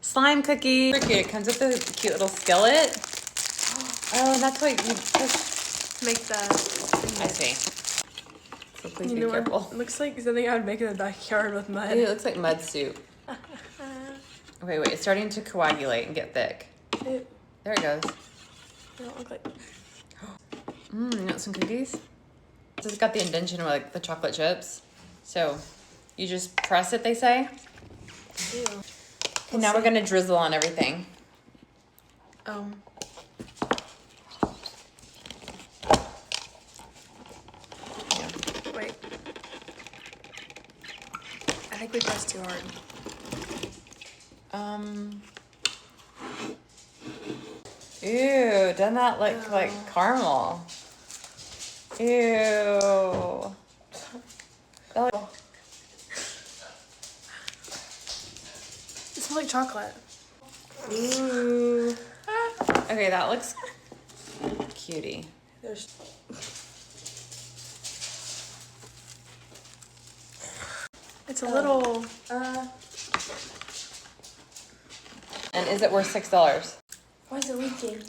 slime cookie. Super cute. It comes with a cute little skillet. Oh, and that's what you push. Make the... I see. So please be what? careful. It looks like something I would make in the backyard with mud. It looks like mud soup. Wait, it's starting to coagulate and get thick. There it goes. They don't look like... You want some cookies? This has got the indentation of like the chocolate chips. So you just press it, they say. Ew. Okay, now we're gonna drizzle on everything. Wait. I think we pressed too hard. Ew, doesn't that look like caramel? Ew. It smells like chocolate. Ooh. Okay, that looks cutie. It's a little... And is it worth $6? Why is it leaking?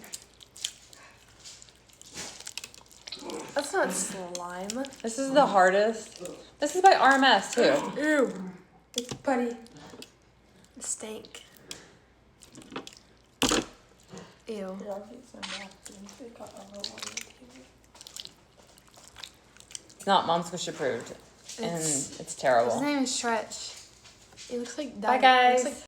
That's not slime. This is the hardest. This is by RMS too. Ew. It's putty. It stank. Ew. It's not Mom Squish approved. And it's terrible. His name is Stretch. It looks like that. Bye guys.